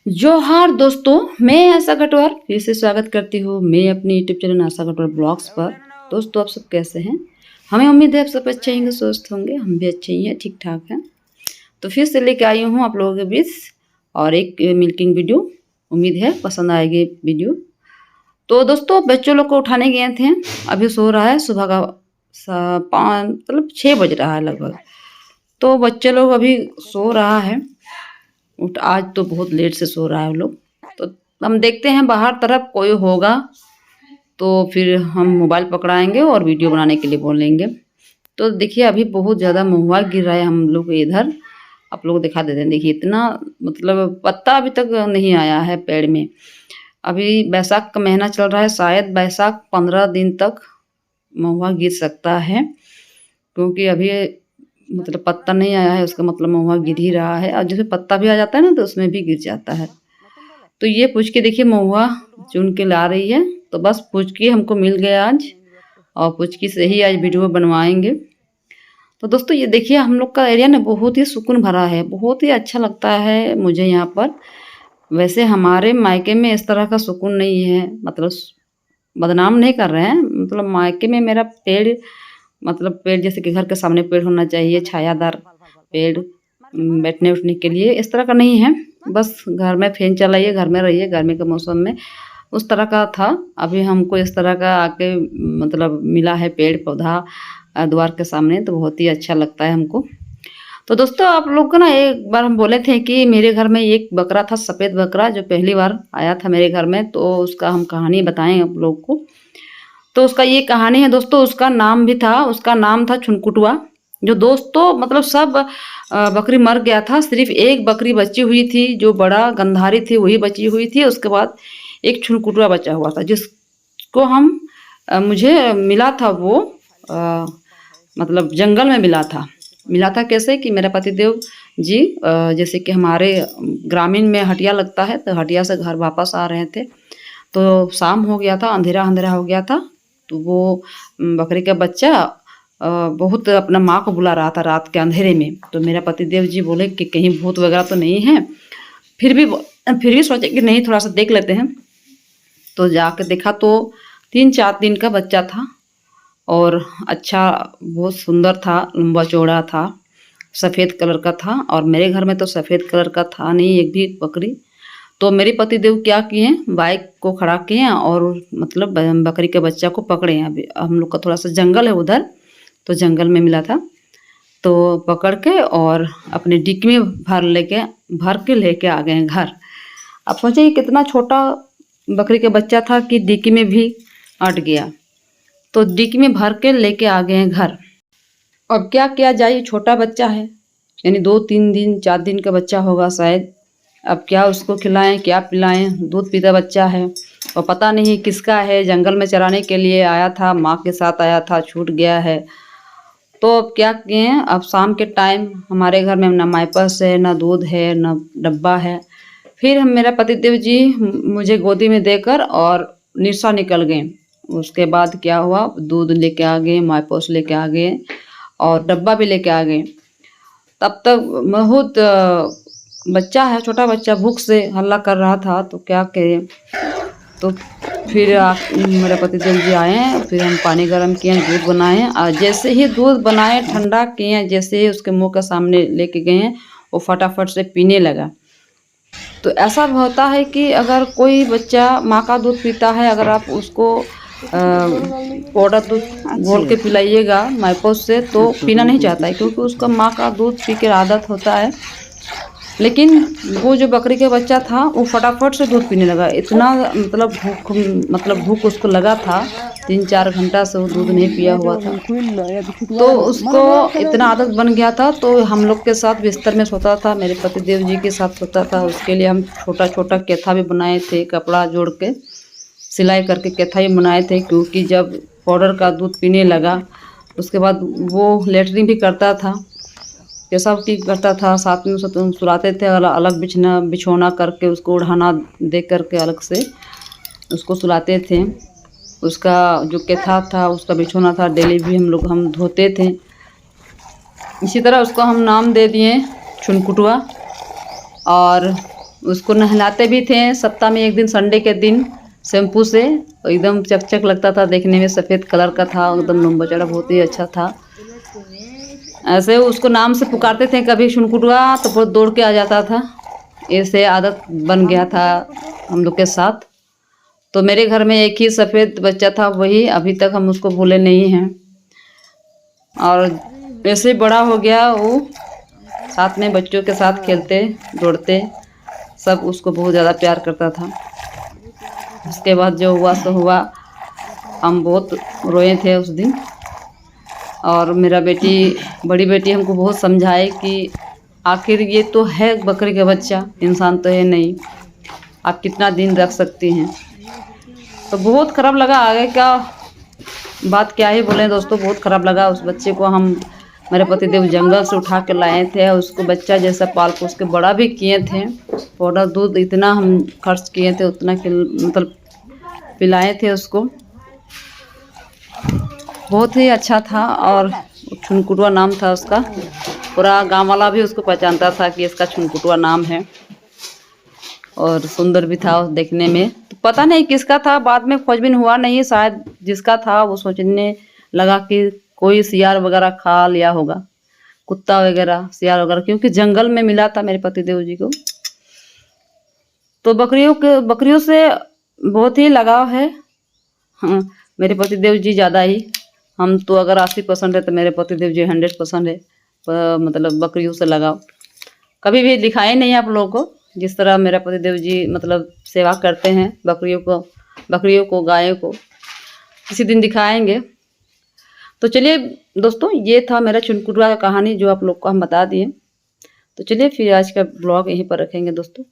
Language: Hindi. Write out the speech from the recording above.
जोहार दोस्तों, मैं आशा कटवार फिर से स्वागत करती हूँ मैं अपने यूट्यूब चैनल आशा कटवार ब्लॉग्स पर। दोस्तों, आप सब कैसे हैं? हमें उम्मीद है आप सब अच्छे होंगे, स्वस्थ होंगे। हम भी अच्छे ही हैं, ठीक ठाक हैं। तो फिर से लेके आई हूँ आप लोगों के बीच और एक मिल्किंग वीडियो। उम्मीद है पसंद आएगी वीडियो। तो दोस्तों, बच्चों लोग को उठाने गए थे, अभी सो रहा है। सुबह का 6 बज रहा है लगभग। तो बच्चे लोग अभी सो रहा है। आज तो बहुत लेट से सो रहा है वो लोग। तो हम देखते हैं बाहर तरफ कोई होगा तो फिर हम मोबाइल पकड़ाएंगे और वीडियो बनाने के लिए बोलेंगे। तो देखिए, अभी बहुत ज़्यादा महुआ गिर रहा है हम लोग इधर। आप लोग दिखा देते हैं, देखिए इतना, मतलब पत्ता अभी तक नहीं आया है पेड़ में। अभी बैसाख का महीना चल रहा है, शायद बैसाख 15 दिन तक महुआ गिर सकता है, क्योंकि अभी मतलब पत्ता नहीं आया है, उसका मतलब महुआ गिर ही रहा है। और जैसे पत्ता भी आ जाता है ना, तो उसमें भी गिर जाता है। तो ये पूछ के देखिए, महुआ चुन के ला रही है। तो बस पूछ के हमको मिल गया आज, और पुचकी से ही आज वीडियो बनवाएंगे। तो दोस्तों, ये देखिए हम लोग का एरिया ना बहुत ही सुकून भरा है, बहुत ही अच्छा लगता है मुझे यहाँ पर। वैसे हमारे मायके में इस तरह का सुकून नहीं है, मतलब बदनाम नहीं कर रहे हैं। मतलब मायके में मेरा पेड़, मतलब पेड़ जैसे कि घर के सामने पेड़ होना चाहिए, छायादार पेड़, बैठने उठने के लिए। इस तरह का नहीं है। बस घर में फैन चलाइए, घर में रहिए, गर्मी के मौसम में उस तरह का था। अभी हमको इस तरह का आके मतलब मिला है पेड़ पौधा द्वार के सामने, तो बहुत ही अच्छा लगता है हमको। तो दोस्तों, आप लोग को ना एक बार हम बोले थे कि मेरे घर में एक बकरा था, सफ़ेद बकरा, जो पहली बार आया था मेरे घर में। तो उसका हम कहानी बताएं आप लोग को। तो उसका ये कहानी है दोस्तों। उसका नाम भी था, उसका नाम था छुनकुटुआ। जो दोस्तों मतलब सब बकरी मर गया था, सिर्फ एक बकरी बची हुई थी जो बड़ा गंधारी थी, वही बची हुई थी। उसके बाद एक छुनकुटुआ बचा हुआ था, जिसको हम मुझे मिला था वो मतलब जंगल में मिला था कैसे कि मेरा पतिदेव जी जैसे कि हमारे ग्रामीण में हटिया लगता है, तो हटिया से घर वापस आ रहे थे। तो शाम हो गया था, अंधेरा अंधेरा हो गया था। तो वो बकरी का बच्चा बहुत अपना माँ को बुला रहा था रात के अंधेरे में। तो मेरा पतिदेव जी बोले कि कहीं भूत वगैरह तो नहीं है। फिर भी सोचे कि नहीं, थोड़ा सा देख लेते हैं। तो जाके देखा तो 3-4 दिन का बच्चा था, और अच्छा, बहुत सुंदर था, लंबा चौड़ा था, सफ़ेद कलर का था। और मेरे घर में तो सफ़ेद कलर का था नहीं एक भी बकरी। तो मेरे पतिदेव क्या किए, बाइक को खड़ा किए और मतलब बकरी के बच्चा को पकड़े हैं। अभी हम लोग का थोड़ा सा जंगल है उधर, तो जंगल में मिला था। तो पकड़ के और अपने डिक्की में भर के लेके आ गए घर। अब सोचिए कितना छोटा बकरी का बच्चा था कि डिक्की में भी अट गया। तो डिक्की में भर के लेके आ गए हैं घर। अब क्या किया जाए, छोटा बच्चा है, यानी 2-3 दिन 4 दिन का बच्चा होगा शायद। अब क्या उसको खिलाएं, क्या पिलाएं? दूध पीता बच्चा है, और पता नहीं किसका है। जंगल में चराने के लिए आया था, माँ के साथ आया था, छूट गया है। तो अब क्या किए, अब शाम के टाइम हमारे घर में ना माइपस है, ना दूध है, ना डब्बा है। फिर हम मेरा पतिदेव जी मुझे गोदी में देकर और निशा निकल गए। उसके बाद क्या हुआ, दूध लेके आ गए, माइपोस लेके आ गए, और डब्बा भी लेके आ गए। तब तक बहुत बच्चा है, छोटा बच्चा भूख से हल्ला कर रहा था। तो क्या करें, तो फिर मेरे पतिदेव जी आए। फिर हम पानी गर्म किए, दूध बनाए, और जैसे ही दूध बनाए, ठंडा किए, जैसे ही उसके मुंह के सामने लेके गए, वो फटाफट से पीने लगा। तो ऐसा होता है कि अगर कोई बच्चा माँ का दूध पीता है, अगर आप उसको पाउडर दूध घोल के पिलाइएगा माइपोस से, तो पीना नहीं चाहता है, क्योंकि उसका माँ का दूध पी के आदत होता है। लेकिन वो जो बकरी का बच्चा था, वो फटाफट से दूध पीने लगा। इतना मतलब भूख उसको लगा था, 3-4 घंटा से वो दूध नहीं पिया हुआ था। तो उसको इतना आदत बन गया था। तो हम लोग के साथ बिस्तर में सोता था, मेरे पतिदेव जी के साथ सोता था। उसके लिए हम छोटा छोटा केथा भी बनाए थे, कपड़ा जोड़ के सिलाई करके केथा भी बनाए थे। क्योंकि जब पाउडर का दूध पीने लगा, उसके बाद वो लेटरिन भी करता था, पेशाब भी करता था, साथ में सुलाते थे। अलग बिछौना करके उसको ओढ़ाना दे करके अलग से उसको सुलाते थे। उसका जो केथा था, उसका बिछौना था, डेली भी हम धोते थे। इसी तरह उसको हम नाम दे दिए छुनकुटुआ। और उसको नहलाते भी थे सप्ताह में एक दिन, संडे के दिन, शैम्पू से। एकदम चकचक लगता था देखने में, सफ़ेद कलर का था, एकदम लंबा चौड़ा, बहुत ही अच्छा था। ऐसे उसको नाम से पुकारते थे, कभी छुनकुटुआ तो बहुत दौड़ के आ जाता था। ऐसे आदत बन गया था हम लोग के साथ। तो मेरे घर में एक ही सफ़ेद बच्चा था, वही अभी तक हम उसको भूले नहीं हैं। और ऐसे बड़ा हो गया वो, साथ में बच्चों के साथ खेलते दौड़ते, सब उसको बहुत ज़्यादा प्यार करता था। उसके बाद जो हुआ सो हुआ, हम बहुत रोए थे उस दिन। और मेरा बड़ी बेटी हमको बहुत समझाए कि आखिर ये तो है बकरी का बच्चा, इंसान तो है नहीं, आप कितना दिन रख सकती हैं। तो बहुत ख़राब लगा, आगे का बात क्या ही बोलें दोस्तों, बहुत ख़राब लगा। उस बच्चे को हम, मेरे पतिदेव जंगल से उठा के लाए थे, उसको बच्चा जैसा पाल पोस के बड़ा भी किए थे। पाउडर दूध इतना हम खर्च किए थे, उतना मतलब पिलाए थे उसको, बहुत ही अच्छा था। और छुनकुटुआ नाम था उसका, पूरा गांव वाला भी उसको पहचानता था कि इसका छुनकुटुआ नाम है। और सुंदर भी था देखने में। तो पता नहीं किसका था, बाद में खोजबीन हुआ नहीं, शायद जिसका था वो सोचने लगा कि कोई सियार वगैरह खा लिया होगा, कुत्ता वगैरह, सियार वगैरह, क्योंकि जंगल में मिला था मेरे पतिदेव जी को। तो बकरियों से बहुत ही लगाव है। हाँ, मेरे पतिदेव जी ज़्यादा ही, हम तो अगर 80% है तो मेरे पतिदेव जी 100% है। मतलब बकरियों से लगाव कभी भी दिखाए नहीं आप लोगों को, जिस तरह मेरा पतिदेव जी मतलब सेवा करते हैं बकरियों को, गायों को, किसी दिन दिखाएंगे। तो चलिए दोस्तों, ये था मेरा छुनकुटुआ का कहानी जो आप लोग को हम बता दिए। तो चलिए फिर आज का ब्लॉग यहीं पर रखेंगे दोस्तों।